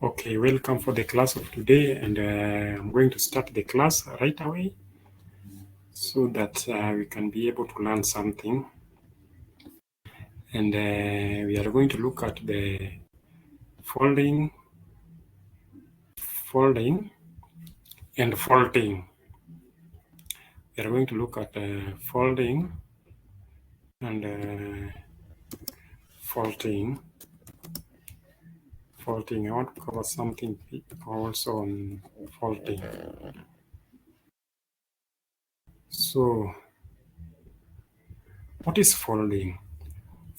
Okay, welcome for the class of today, and I'm going to start the class right away so that we can be able to learn something. And we are going to look at the folding, and folding. We are going to look at folding and folding. Folding. I want to cover something also on folding. So, what is folding?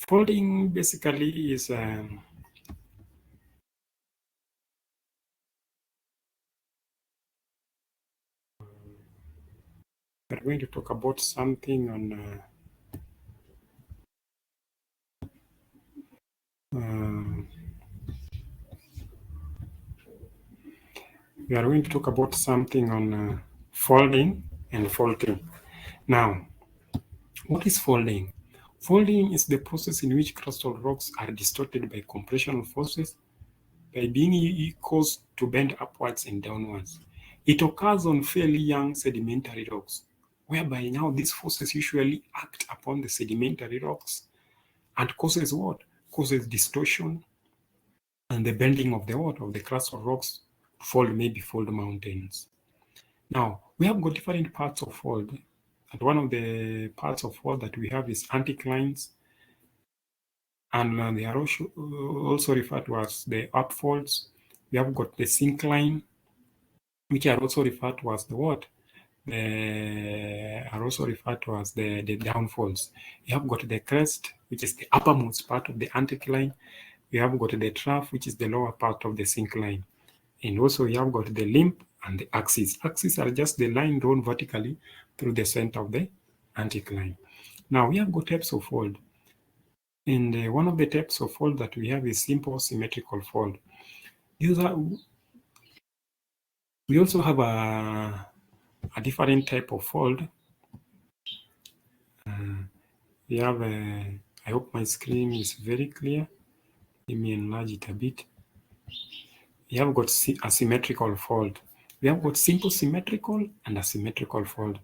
Folding basically is we're going to talk about something on we are going to talk about something on folding and faulting. Now, what is folding? Folding is the process in which crustal rocks are distorted by compressional forces by being caused to bend upwards and downwards. It occurs on fairly young sedimentary rocks, whereby now these forces usually act upon the sedimentary rocks and causes what? Causes distortion and the bending of the what? Of the crustal rocks to fold, maybe fold mountains. Now, we have got different parts of fold. And one of the parts of fold that we have is anticlines. And they are also referred to as the upfolds. We have got the syncline, which are also referred to as the what? Are also referred to as the downfalls. We have got the crest, which is the uppermost part of the anticline. We have got the trough, which is the lower part of the syncline. And also we have got the limb and the axis. Axis are just the line drawn vertically through the center of the anticline. Now we have got types of fold. And one of the types of fold that we have is simple symmetrical fold. We also have a different type of fold. We have I hope my screen is very clear. Let me enlarge it a bit. We have got asymmetrical fold. We have got simple symmetrical and asymmetrical fold.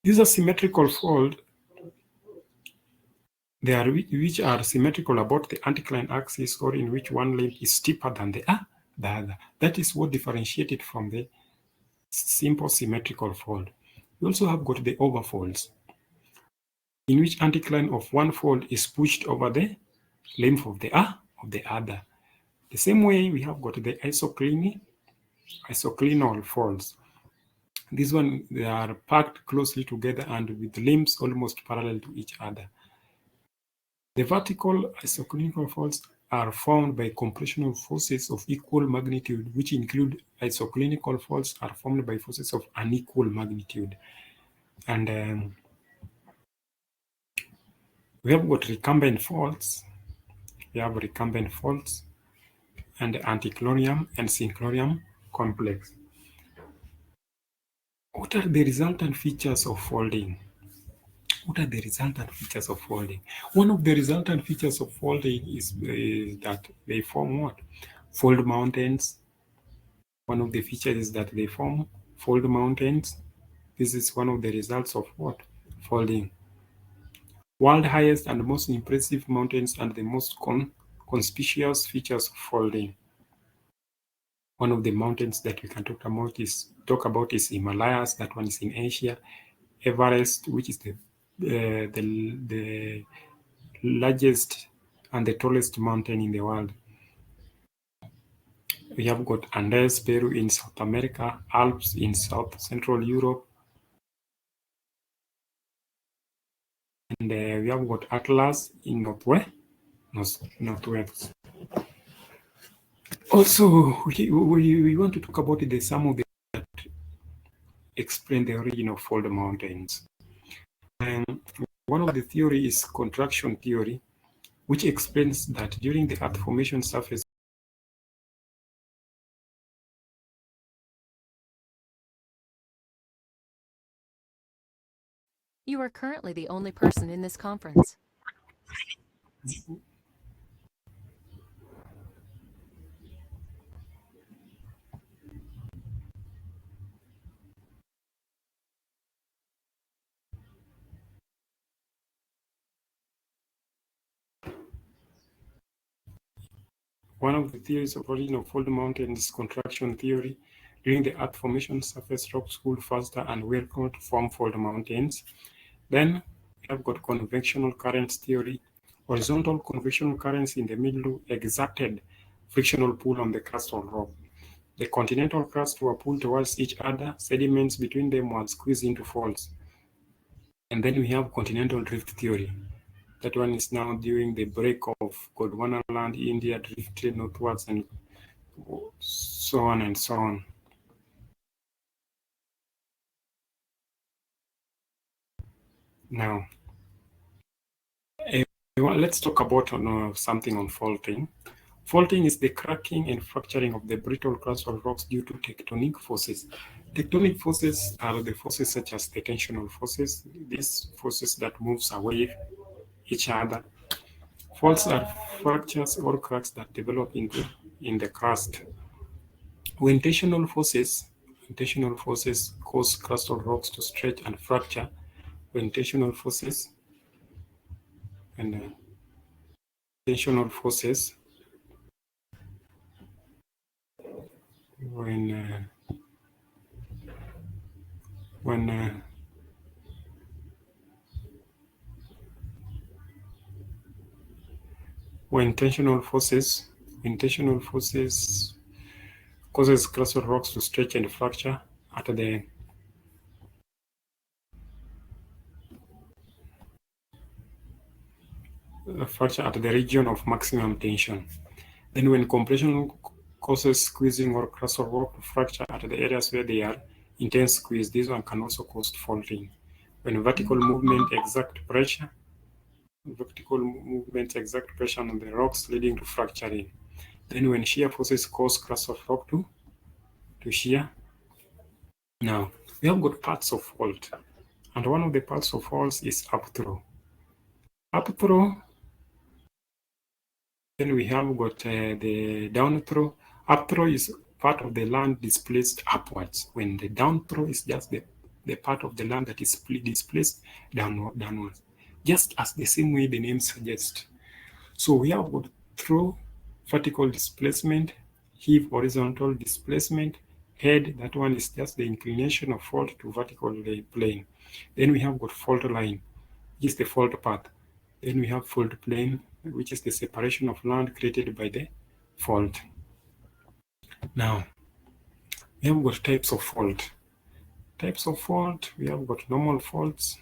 These asymmetrical fold, they are which are symmetrical about the anticline axis, or in which one limb is steeper than the other. That is what differentiates it from the simple symmetrical fold. We also have got the overfolds, in which anticline of one fold is pushed over the limb of the other. The same way we have got the isoclinal folds. This one, they are packed closely together and with limbs almost parallel to each other. The vertical isoclinical folds are formed by compressional forces of equal magnitude, which include isoclinical folds are formed by forces of unequal magnitude. And we have got recumbent folds. We have recumbent folds and anticlonium and synclonium complex. What are the resultant features of folding? What are the resultant features of folding? One of the resultant features of folding is that they form what? Fold mountains. One of the features is that they form fold mountains. This is one of the results of what? Folding. World highest and most impressive mountains and the most conspicuous features of folding. One of the mountains that we can talk about is Himalayas. That one is in Asia. Everest, which is the largest and the tallest mountain in the world. We have got Andes, Peru in South America, Alps in South Central Europe, and we have got Atlas in Northwest. Also, we want to talk about some of the that explain the origin of fold mountains. And one of the theory is contraction theory, which explains that during the Earth formation surface, You are currently the only person in this conference. One of the theories of origin of fault mountains is contraction theory. During the earth formation, surface rocks cool faster and will not form fault mountains. Then we have got convectional currents theory. Horizontal convectional currents in the middle exerted frictional pull on the crustal rock. The continental crust were pulled towards each other, sediments between them were squeezed into faults. And then we have continental drift theory. That one is now during the break of Gondwana land, India drifted northwards and so on and so on. Now, let's talk about something on faulting. Faulting is the cracking and fracturing of the brittle crustal rocks due to tectonic forces. Tectonic forces are the forces such as the tensional forces, these forces that moves away each other. Faults are fractures or cracks that develop in the crust. When tensional forces cause crustal rocks to stretch and fracture, when tensional forces when tensional forces causes crustal rocks to stretch and fracture at the region of maximum tension. Then when compression causes squeezing or crustal rock to fracture at the areas where they are intense squeeze, this one can also cause faulting. When vertical movements exert pressure on the rocks leading to fracturing. Then when shear forces cause crustal rock to shear. Now, we have got parts of fault. And one of the parts of faults is upthrow. Upthrow, then we have got the downthrow. Upthrow is part of the land displaced upwards, when the downthrow is just the part of the land that is displaced downwards, just as the same way the name suggests. So we have got throw, vertical displacement, heave, horizontal displacement, head, that one is just the inclination of fault to vertical plane. Then we have got fault line, which is the fault path. Then we have fault plane, which is the separation of land created by the fault. Now, we have got types of fault. Types of fault, we have got normal faults.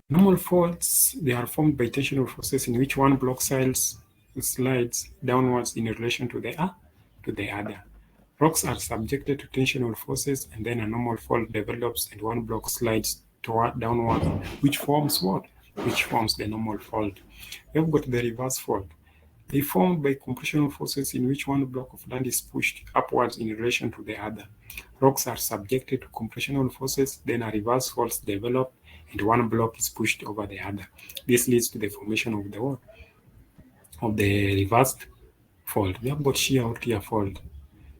Normal faults, they are formed by tensional forces in which one block slides downwards in relation to the other. Rocks are subjected to tensional forces, and then a normal fault develops and one block slides downward, which forms what? Which forms the normal fault. We have got the reverse fault. They formed by compressional forces in which one block of land is pushed upwards in relation to the other. Rocks are subjected to compressional forces, then a reverse fault develops, and one block is pushed over the other. This leads to the formation of the reversed fault. We have got shear or tear fault.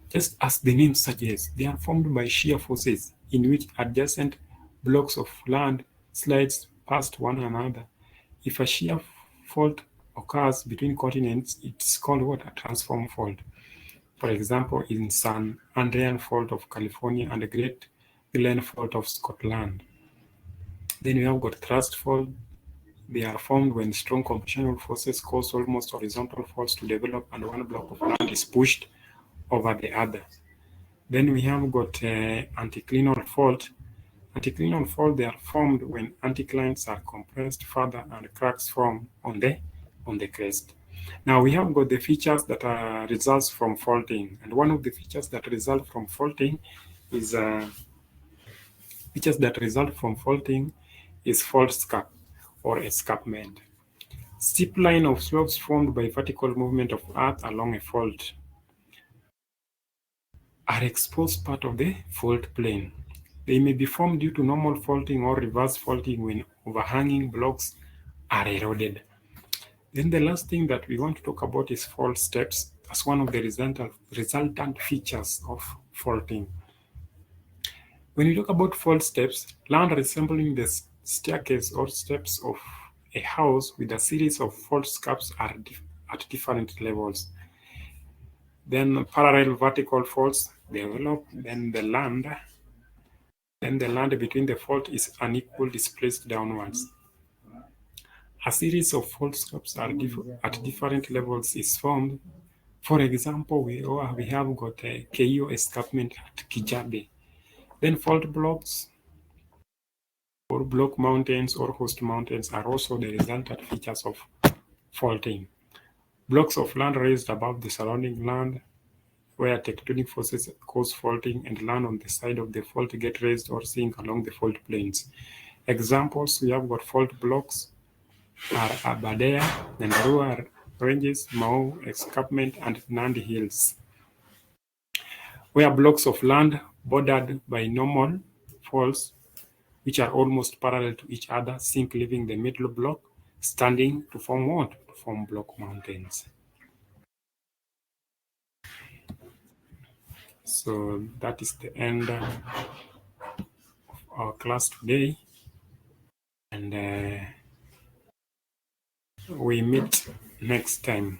Just as the name suggests, they are formed by shear forces in which adjacent blocks of land slides past one another. If a shear fault occurs between continents, it's called what? A transform fault. For example, in San Andreas Fault of California and the Great Glen Fault of Scotland. Then we have got thrust fault. They are formed when strong compressional forces cause almost horizontal faults to develop and one block of land is pushed over the other. Then we have got anticlinal fault. Anticlinal fault, they are formed when anticlines are compressed further and cracks form on the crest. Now we have got the features that are results from faulting, and one of the features that result from faulting is fault scarp or escarpment. Steep line of slopes formed by vertical movement of earth along a fault are exposed part of the fault plane. They may be formed due to normal faulting or reverse faulting when overhanging blocks are eroded. Then the last thing that we want to talk about is fault steps as one of the resultant features of faulting. When we talk about fault steps, land resembling the staircase or steps of a house with a series of fault scarps at different levels. Then parallel vertical faults develop, then the land between the fault is unequal, displaced downwards. A series of fault scarps at different levels is formed. For example, we have got a KO escarpment at Kijabe. Then fault blocks or block mountains or host mountains are also the resultant features of faulting. Blocks of land raised above the surrounding land where tectonic forces cause faulting, and land on the side of the fault get raised or sink along the fault planes. Examples, we have got fault blocks are Aberdare, Nyandarua Ranges, Mau Escarpment, and Nandi Hills. Where blocks of land bordered by normal faults, which are almost parallel to each other, sink, leaving the middle block standing to form what? To form block mountains. So that is the end of our class today, and we meet next time.